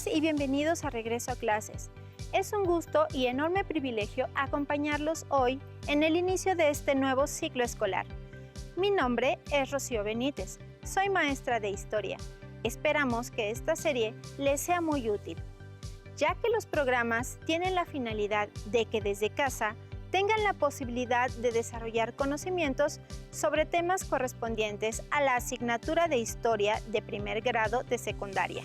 tardes y bienvenidos a Regreso a Clases. Es un gusto y enorme privilegio acompañarlos hoy en el inicio de este nuevo ciclo escolar. Mi nombre es Rocío Benítez, soy maestra de Historia. Esperamos que esta serie les sea muy útil, ya que los programas tienen la finalidad de que desde casa tengan la posibilidad de desarrollar conocimientos sobre temas correspondientes a la asignatura de Historia de primer grado de secundaria.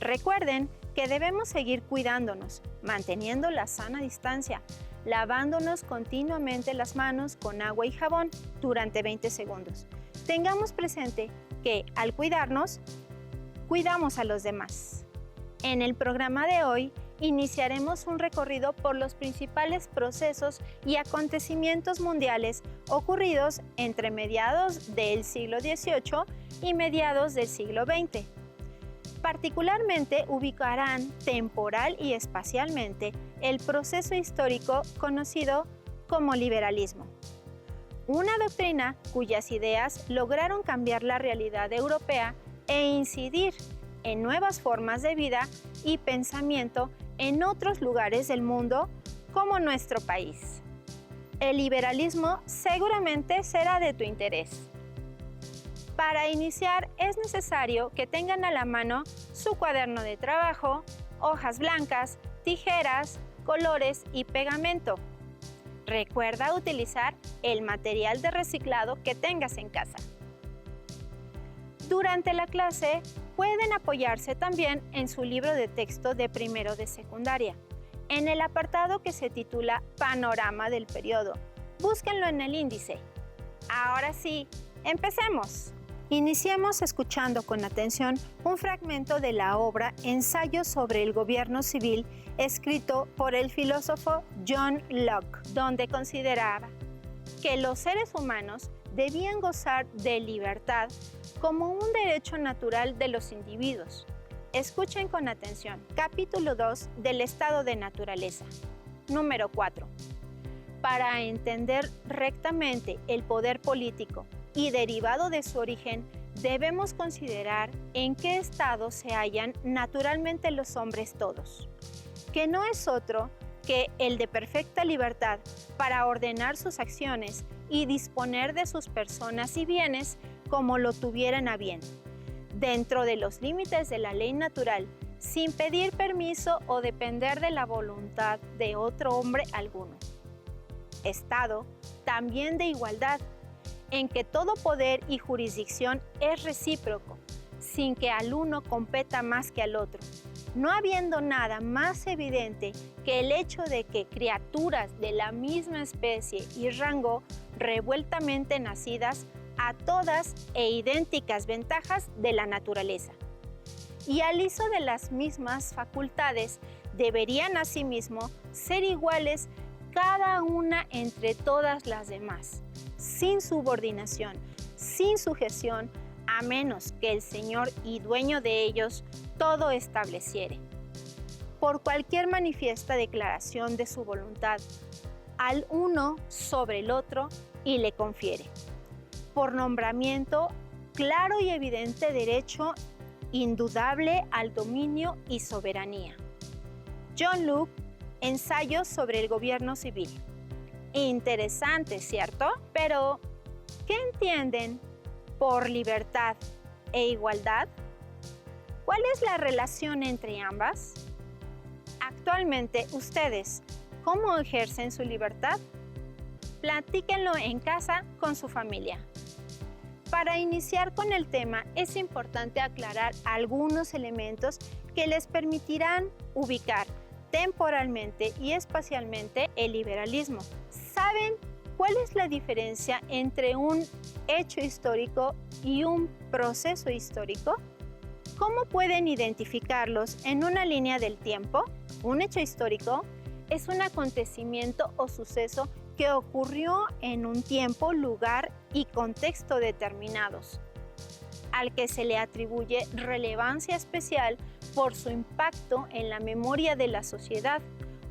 Recuerden que debemos seguir cuidándonos, manteniendo la sana distancia, lavándonos continuamente las manos con agua y jabón durante 20 segundos. Tengamos presente que al cuidarnos, cuidamos a los demás. En el programa de hoy, iniciaremos un recorrido por los principales procesos y acontecimientos mundiales ocurridos entre mediados del siglo XVIII y mediados del siglo XX. Particularmente ubicarán temporal y espacialmente el proceso histórico conocido como liberalismo, una doctrina cuyas ideas lograron cambiar la realidad europea e incidir en nuevas formas de vida y pensamiento en otros lugares del mundo como nuestro país. El liberalismo seguramente será de tu interés. Para iniciar es necesario que tengan a la mano su cuaderno de trabajo, hojas blancas, tijeras, colores y pegamento. Recuerda utilizar el material de reciclado que tengas en casa. Durante la clase pueden apoyarse también en su libro de texto de primero de secundaria, en el apartado que se titula Panorama del periodo. Búsquenlo en el índice. Ahora sí, empecemos. Iniciemos escuchando con atención un fragmento de la obra Ensayo sobre el gobierno civil, escrito por el filósofo John Locke, donde consideraba que los seres humanos debían gozar de libertad como un derecho natural de los individuos. Escuchen con atención. Capítulo 2 del estado de naturaleza. Número 4. Para entender rectamente el poder político y derivado de su origen, debemos considerar en qué estado se hallan naturalmente los hombres todos, que no es otro que el de perfecta libertad para ordenar sus acciones y disponer de sus personas y bienes como lo tuvieran a bien, dentro de los límites de la ley natural, sin pedir permiso o depender de la voluntad de otro hombre alguno. Estado también de igualdad, en que todo poder y jurisdicción es recíproco, sin que al uno competa más que al otro, no habiendo nada más evidente que el hecho de que criaturas de la misma especie y rango, revueltamente nacidas, a todas e idénticas ventajas de la naturaleza, y al uso de las mismas facultades, deberían asimismo ser iguales cada una entre todas las demás, sin subordinación, sin sujeción, a menos que el Señor y dueño de ellos todo estableciere, por cualquier manifiesta declaración de su voluntad, al uno sobre el otro y le confiere, por nombramiento, claro y evidente derecho indudable al dominio y soberanía. John Locke, Ensayos sobre el gobierno civil. Interesante, ¿cierto? Pero, ¿qué entienden por libertad e igualdad? ¿Cuál es la relación entre ambas? Actualmente, ustedes, ¿cómo ejercen su libertad? Platíquenlo en casa con su familia. Para iniciar con el tema, es importante aclarar algunos elementos que les permitirán ubicar temporalmente y espacialmente el liberalismo. ¿Saben cuál es la diferencia entre un hecho histórico y un proceso histórico? ¿Cómo pueden identificarlos en una línea del tiempo? Un hecho histórico es un acontecimiento o suceso que ocurrió en un tiempo, lugar y contexto determinados, al que se le atribuye relevancia especial por su impacto en la memoria de la sociedad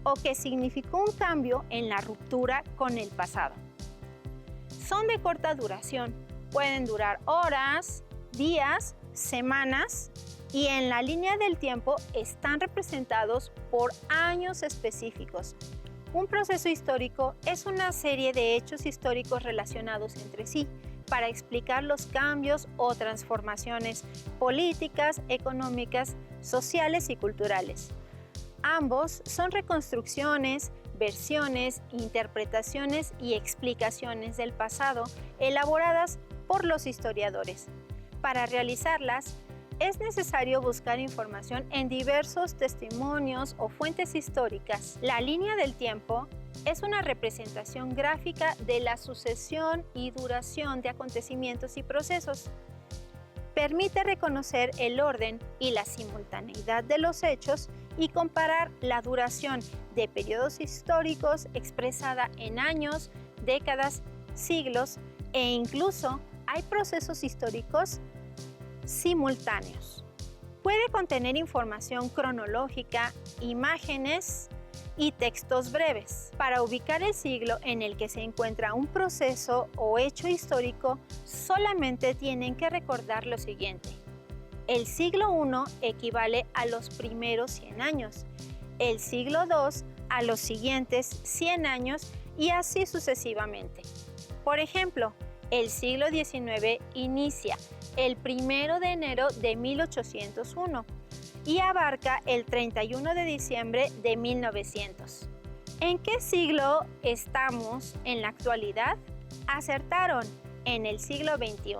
o que significó un cambio en la ruptura con el pasado. Son de corta duración, pueden durar horas, días, semanas y en la línea del tiempo están representados por años específicos. Un proceso histórico es una serie de hechos históricos relacionados entre sí para explicar los cambios o transformaciones políticas, económicas, sociales y culturales. Ambos son reconstrucciones, versiones, interpretaciones y explicaciones del pasado elaboradas por los historiadores. Para realizarlas, es necesario buscar información en diversos testimonios o fuentes históricas. La línea del tiempo es una representación gráfica de la sucesión y duración de acontecimientos y procesos. Permite reconocer el orden y la simultaneidad de los hechos y comparar la duración de periodos históricos expresada en años, décadas, siglos e incluso hay procesos históricos simultáneos. Puede contener información cronológica, imágenes y textos breves. Para ubicar el siglo en el que se encuentra un proceso o hecho histórico, solamente tienen que recordar lo siguiente. El siglo I equivale a los primeros 100 años, el siglo II a los siguientes 100 años y así sucesivamente. Por ejemplo, el siglo XIX inicia el 1 de enero de 1801 y abarca el 31 de diciembre de 1900. ¿En qué siglo estamos en la actualidad? Acertaron, en el siglo XXI.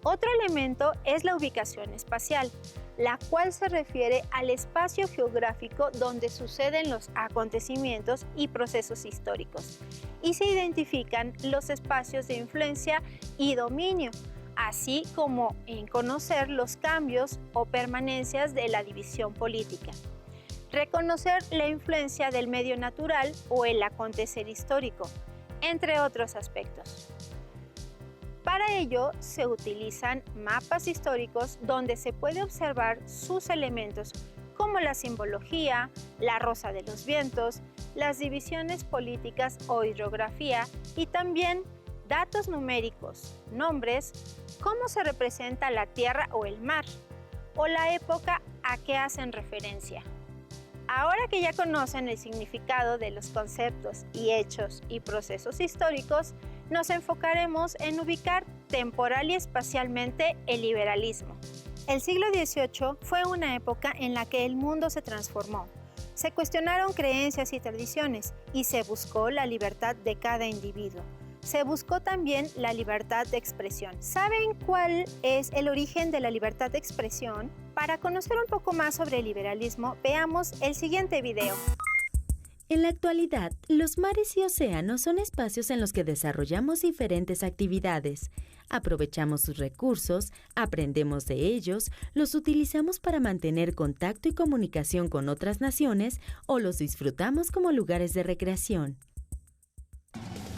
Otro elemento es la ubicación espacial, la cual se refiere al espacio geográfico donde suceden los acontecimientos y procesos históricos, y se identifican los espacios de influencia y dominio, así como en conocer los cambios o permanencias de la división política. Reconocer la influencia del medio natural o el acontecer histórico, entre otros aspectos. Para ello se utilizan mapas históricos donde se puede observar sus elementos como la simbología, la rosa de los vientos, las divisiones políticas o hidrografía y también datos numéricos, nombres, cómo se representa la tierra o el mar, o la época a que hacen referencia. Ahora que ya conocen el significado de los conceptos y hechos y procesos históricos, nos enfocaremos en ubicar temporal y espacialmente el liberalismo. El siglo XVIII fue una época en la que el mundo se transformó. Se cuestionaron creencias y tradiciones y se buscó la libertad de cada individuo. Se buscó también la libertad de expresión. ¿Saben cuál es el origen de la libertad de expresión? Para conocer un poco más sobre el liberalismo, veamos el siguiente video. En la actualidad, los mares y océanos son espacios en los que desarrollamos diferentes actividades. Aprovechamos sus recursos, aprendemos de ellos, los utilizamos para mantener contacto y comunicación con otras naciones o los disfrutamos como lugares de recreación.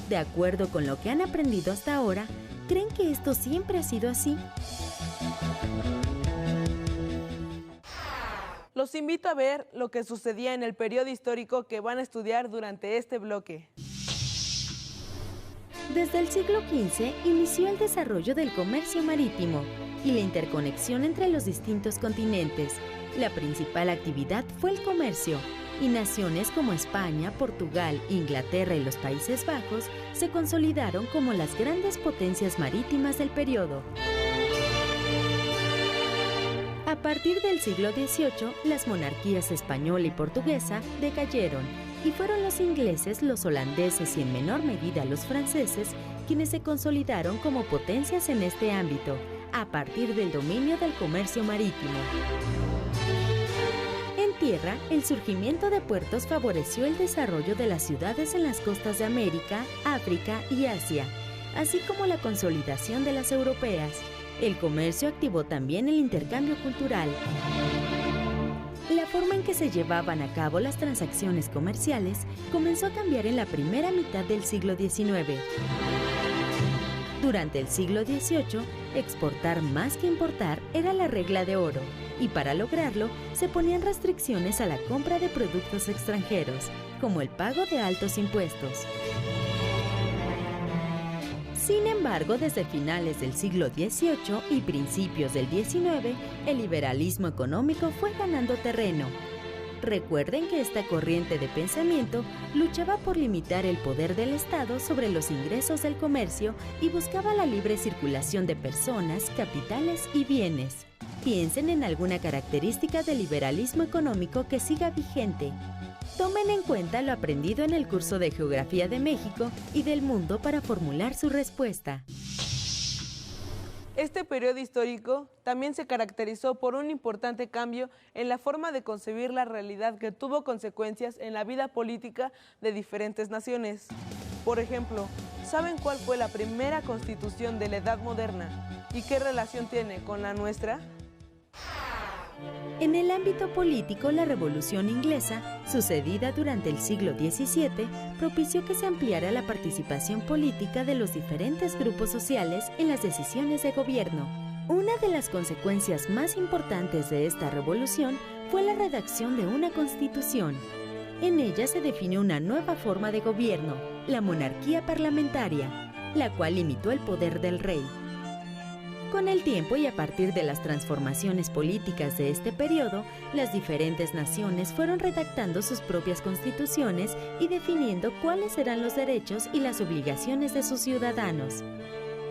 De acuerdo con lo que han aprendido hasta ahora, ¿creen que esto siempre ha sido así? Los invito a ver lo que sucedía en el periodo histórico que van a estudiar durante este bloque. Desde el siglo XV inició el desarrollo del comercio marítimo y la interconexión entre los distintos continentes. La principal actividad fue el comercio, y naciones como España, Portugal, Inglaterra y los Países Bajos se consolidaron como las grandes potencias marítimas del periodo. A partir del siglo XVIII, las monarquías española y portuguesa decayeron y fueron los ingleses, los holandeses y en menor medida los franceses quienes se consolidaron como potencias en este ámbito, a partir del dominio del comercio marítimo. En tierra, el surgimiento de puertos favoreció el desarrollo de las ciudades en las costas de América, África y Asia, así como la consolidación de las europeas. El comercio activó también el intercambio cultural. La forma en que se llevaban a cabo las transacciones comerciales comenzó a cambiar en la primera mitad del siglo XIX. Durante el siglo XVIII, exportar más que importar era la regla de oro, y para lograrlo se ponían restricciones a la compra de productos extranjeros, como el pago de altos impuestos. Sin embargo, desde finales del siglo XVIII y principios del XIX, el liberalismo económico fue ganando terreno. Recuerden que esta corriente de pensamiento luchaba por limitar el poder del Estado sobre los ingresos del comercio y buscaba la libre circulación de personas, capitales y bienes. Piensen en alguna característica del liberalismo económico que siga vigente. Tomen en cuenta lo aprendido en el curso de Geografía de México y del mundo para formular su respuesta. Este periodo histórico también se caracterizó por un importante cambio en la forma de concebir la realidad que tuvo consecuencias en la vida política de diferentes naciones. Por ejemplo, ¿saben cuál fue la primera constitución de la Edad Moderna y qué relación tiene con la nuestra? En el ámbito político, la Revolución Inglesa, sucedida durante el siglo XVII, propició que se ampliara la participación política de los diferentes grupos sociales en las decisiones de gobierno. Una de las consecuencias más importantes de esta revolución fue la redacción de una constitución. En ella se definió una nueva forma de gobierno, la monarquía parlamentaria, la cual limitó el poder del rey. Con el tiempo y a partir de las transformaciones políticas de este periodo, las diferentes naciones fueron redactando sus propias constituciones y definiendo cuáles eran los derechos y las obligaciones de sus ciudadanos.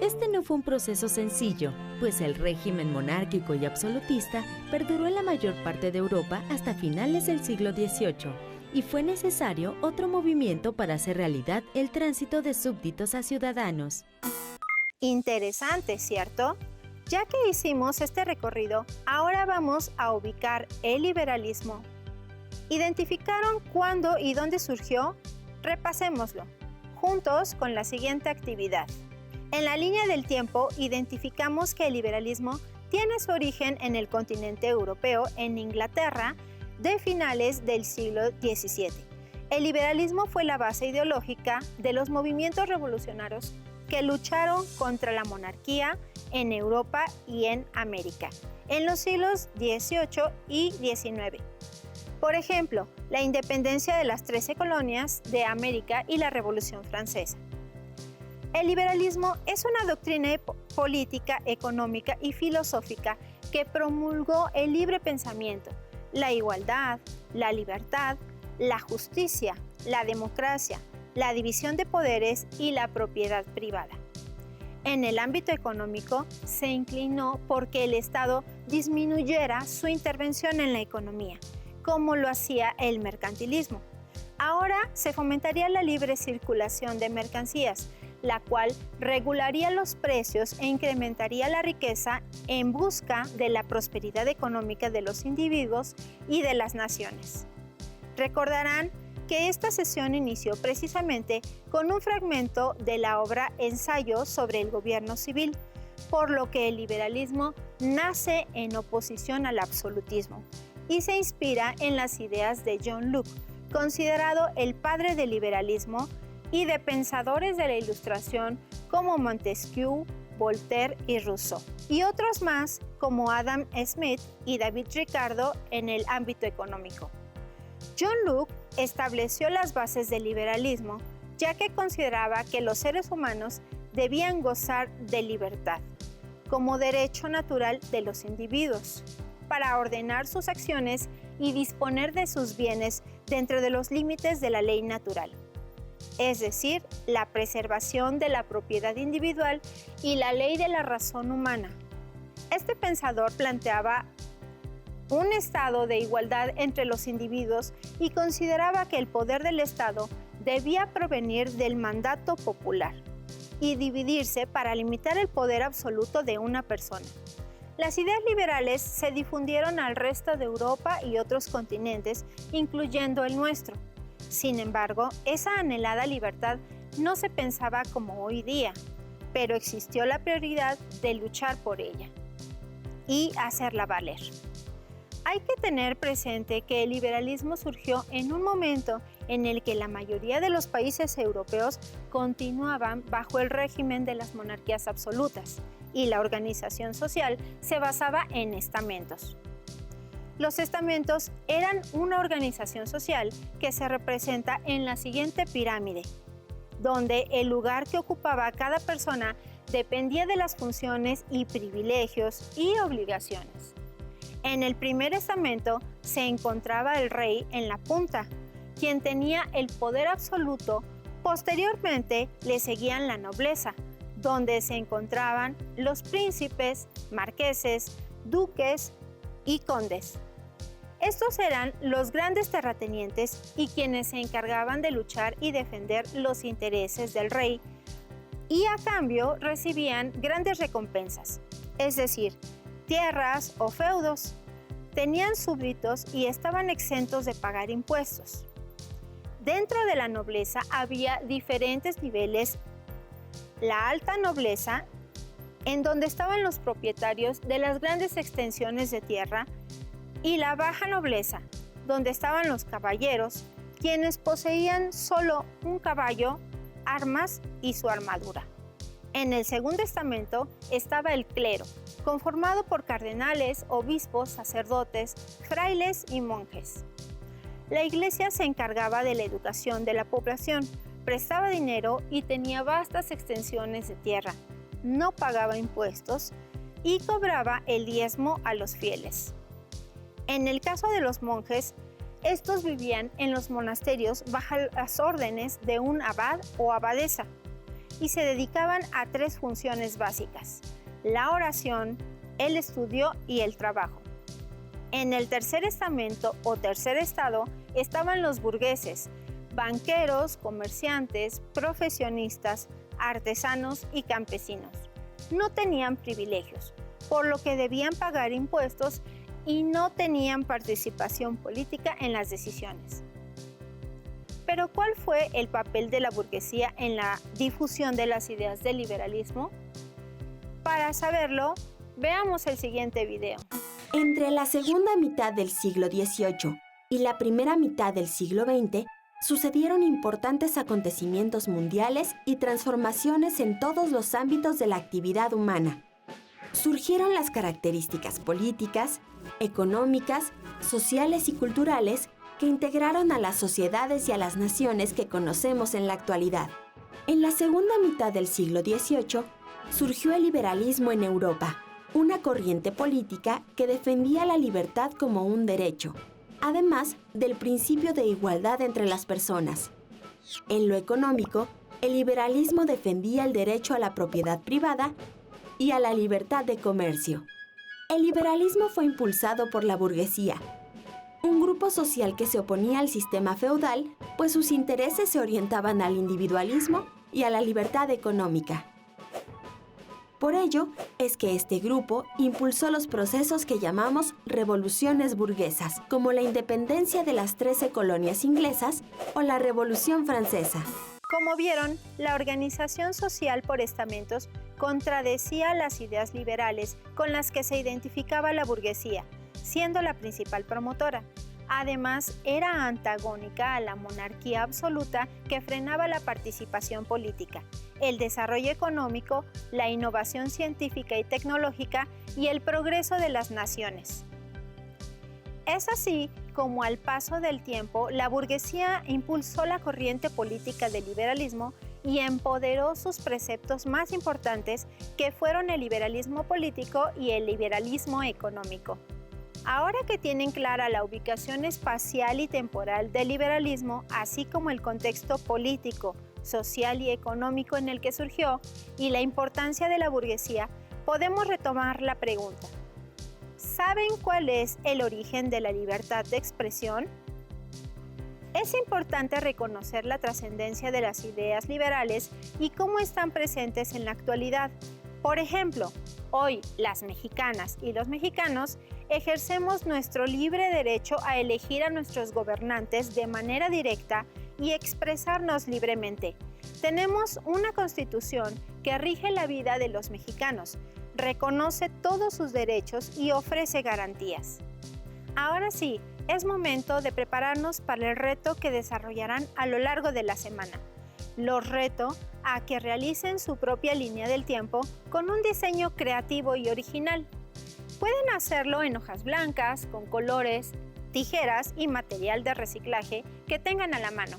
Este no fue un proceso sencillo, pues el régimen monárquico y absolutista perduró en la mayor parte de Europa hasta finales del siglo XVIII, y fue necesario otro movimiento para hacer realidad el tránsito de súbditos a ciudadanos. Interesante, ¿cierto? Ya que hicimos este recorrido, ahora vamos a ubicar el liberalismo. ¿Identificaron cuándo y dónde surgió? Repasémoslo, juntos con la siguiente actividad. En la línea del tiempo, identificamos que el liberalismo tiene su origen en el continente europeo, en Inglaterra, de finales del siglo XVII. El liberalismo fue la base ideológica de los movimientos revolucionarios que lucharon contra la monarquía en Europa y en América, en los siglos XVIII y XIX. Por ejemplo, la independencia de las 13 colonias de América y la Revolución Francesa. El liberalismo es una doctrina política, económica y filosófica que promulgó el libre pensamiento, la igualdad, la libertad, la justicia, la democracia, la división de poderes y la propiedad privada. En el ámbito económico, se inclinó porque el Estado disminuyera su intervención en la economía, como lo hacía el mercantilismo. Ahora se fomentaría la libre circulación de mercancías, la cual regularía los precios e incrementaría la riqueza en busca de la prosperidad económica de los individuos y de las naciones. Recordarán que esta sesión inició precisamente con un fragmento de la obra Ensayo sobre el gobierno civil, por lo que el liberalismo nace en oposición al absolutismo y se inspira en las ideas de John Locke, considerado el padre del liberalismo, y de pensadores de la Ilustración como Montesquieu, Voltaire y Rousseau, y otros más como Adam Smith y David Ricardo en el ámbito económico. John Locke estableció las bases del liberalismo, ya que consideraba que los seres humanos debían gozar de libertad, como derecho natural de los individuos, para ordenar sus acciones y disponer de sus bienes dentro de los límites de la ley natural, es decir, la preservación de la propiedad individual y la ley de la razón humana. Este pensador planteaba un estado de igualdad entre los individuos y consideraba que el poder del Estado debía provenir del mandato popular y dividirse para limitar el poder absoluto de una persona. Las ideas liberales se difundieron al resto de Europa y otros continentes, incluyendo el nuestro. Sin embargo, esa anhelada libertad no se pensaba como hoy día, pero existió la prioridad de luchar por ella y hacerla valer. Hay que tener presente que el liberalismo surgió en un momento en el que la mayoría de los países europeos continuaban bajo el régimen de las monarquías absolutas y la organización social se basaba en estamentos. Los estamentos eran una organización social que se representa en la siguiente pirámide. donde el lugar que ocupaba cada persona dependía de las funciones y privilegios y obligaciones. En el primer estamento se encontraba el rey en la punta, quien tenía el poder absoluto. Posteriormente le seguían la nobleza, donde se encontraban los príncipes, marqueses, duques y condes. Estos eran los grandes terratenientes y quienes se encargaban de luchar y defender los intereses del rey, y a cambio recibían grandes recompensas, es decir, tierras o feudos. Tenían súbditos y estaban exentos de pagar impuestos. Dentro de la nobleza había diferentes niveles. La alta nobleza, en donde estaban los propietarios de las grandes extensiones de tierra, y la baja nobleza, donde estaban los caballeros, quienes poseían solo un caballo, armas y su armadura. En el segundo estamento estaba el clero, conformado por cardenales, obispos, sacerdotes, frailes y monjes. La iglesia se encargaba de la educación de la población, prestaba dinero y tenía vastas extensiones de tierra, no pagaba impuestos y cobraba el diezmo a los fieles. En el caso de los monjes, estos vivían en los monasterios bajo las órdenes de un abad o abadesa y se dedicaban a 3 funciones básicas: la oración, el estudio y el trabajo. En el tercer estamento o tercer estado estaban los burgueses, banqueros, comerciantes, profesionistas, artesanos y campesinos. No tenían privilegios, por lo que debían pagar impuestos y no tenían participación política en las decisiones. Pero ¿cuál fue el papel de la burguesía en la difusión de las ideas del liberalismo? Para saberlo, veamos el siguiente video. Entre la segunda mitad del siglo XVIII y la primera mitad del siglo XX, sucedieron importantes acontecimientos mundiales y transformaciones en todos los ámbitos de la actividad humana. Surgieron las características políticas, económicas, sociales y culturales que integraron a las sociedades y a las naciones que conocemos en la actualidad. En la segunda mitad del siglo XVIII surgió el liberalismo en Europa, una corriente política que defendía la libertad como un derecho, además del principio de igualdad entre las personas. En lo económico, el liberalismo defendía el derecho a la propiedad privada y a la libertad de comercio. El liberalismo fue impulsado por la burguesía, un grupo social que se oponía al sistema feudal, pues sus intereses se orientaban al individualismo y a la libertad económica. Por ello, es que este grupo impulsó los procesos que llamamos revoluciones burguesas, como la independencia de las 13 colonias inglesas o la Revolución Francesa. Como vieron, la organización social por estamentos contradecía las ideas liberales con las que se identificaba la burguesía, siendo la principal promotora. Además, era antagónica a la monarquía absoluta que frenaba la participación política, el desarrollo económico, la innovación científica y tecnológica y el progreso de las naciones. Es así como al paso del tiempo, la burguesía impulsó la corriente política del liberalismo y empoderó sus preceptos más importantes, que fueron el liberalismo político y el liberalismo económico. Ahora que tienen clara la ubicación espacial y temporal del liberalismo, así como el contexto político, social y económico en el que surgió y la importancia de la burguesía, podemos retomar la pregunta: ¿saben cuál es el origen de la libertad de expresión? Es importante reconocer la trascendencia de las ideas liberales y cómo están presentes en la actualidad. Por ejemplo, hoy las mexicanas y los mexicanos ejercemos nuestro libre derecho a elegir a nuestros gobernantes de manera directa y expresarnos libremente. Tenemos una constitución que rige la vida de los mexicanos, reconoce todos sus derechos y ofrece garantías. Ahora sí, es momento de prepararnos para el reto que desarrollarán a lo largo de la semana. Los reto a que realicen su propia línea del tiempo con un diseño creativo y original. Pueden hacerlo en hojas blancas, con colores, tijeras y material de reciclaje que tengan a la mano.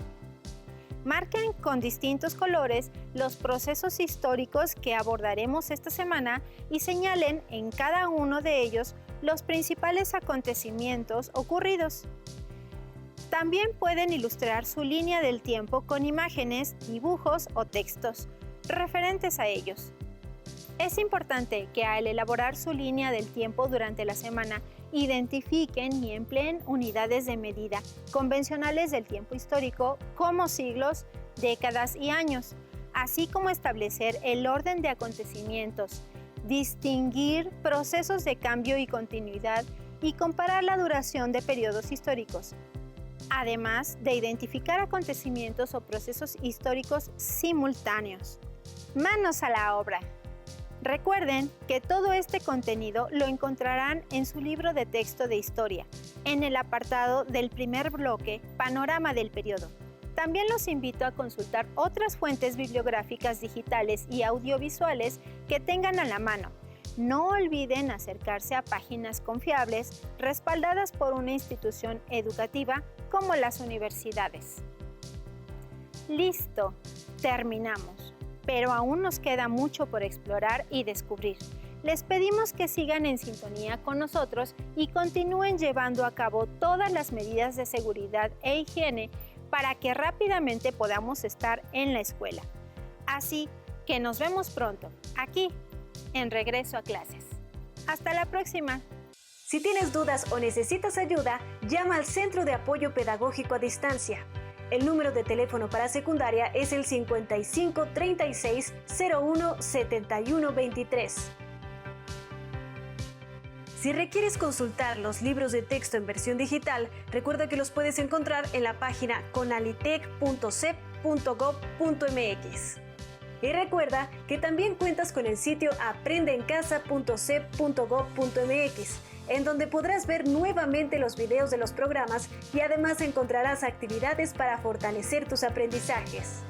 Marquen con distintos colores los procesos históricos que abordaremos esta semana y señalen en cada uno de ellos los principales acontecimientos ocurridos. También pueden ilustrar su línea del tiempo con imágenes, dibujos o textos referentes a ellos. Es importante que al elaborar su línea del tiempo durante la semana, identifiquen y empleen unidades de medida convencionales del tiempo histórico como siglos, décadas y años, así como establecer el orden de acontecimientos, distinguir procesos de cambio y continuidad y comparar la duración de periodos históricos, además de identificar acontecimientos o procesos históricos simultáneos. ¡Manos a la obra! Recuerden que todo este contenido lo encontrarán en su libro de texto de historia, en el apartado del primer bloque, Panorama del Periodo. También los invito a consultar otras fuentes bibliográficas digitales y audiovisuales que tengan a la mano. No olviden acercarse a páginas confiables, respaldadas por una institución educativa como las universidades. ¡Listo! Terminamos. Pero aún nos queda mucho por explorar y descubrir. Les pedimos que sigan en sintonía con nosotros y continúen llevando a cabo todas las medidas de seguridad e higiene para que rápidamente podamos estar en la escuela. Así que nos vemos pronto, aquí, en Regreso a Clases. ¡Hasta la próxima! Si tienes dudas o necesitas ayuda, llama al Centro de Apoyo Pedagógico a Distancia. El número de teléfono para secundaria es el 55 36 01 71 23. Si requieres consultar los libros de texto en versión digital, recuerda que los puedes encontrar en la página conalitec.cep.gov.mx. Y recuerda que también cuentas con el sitio aprendeencasa.cep.gov.mx, en donde podrás ver nuevamente los videos de los programas y además encontrarás actividades para fortalecer tus aprendizajes.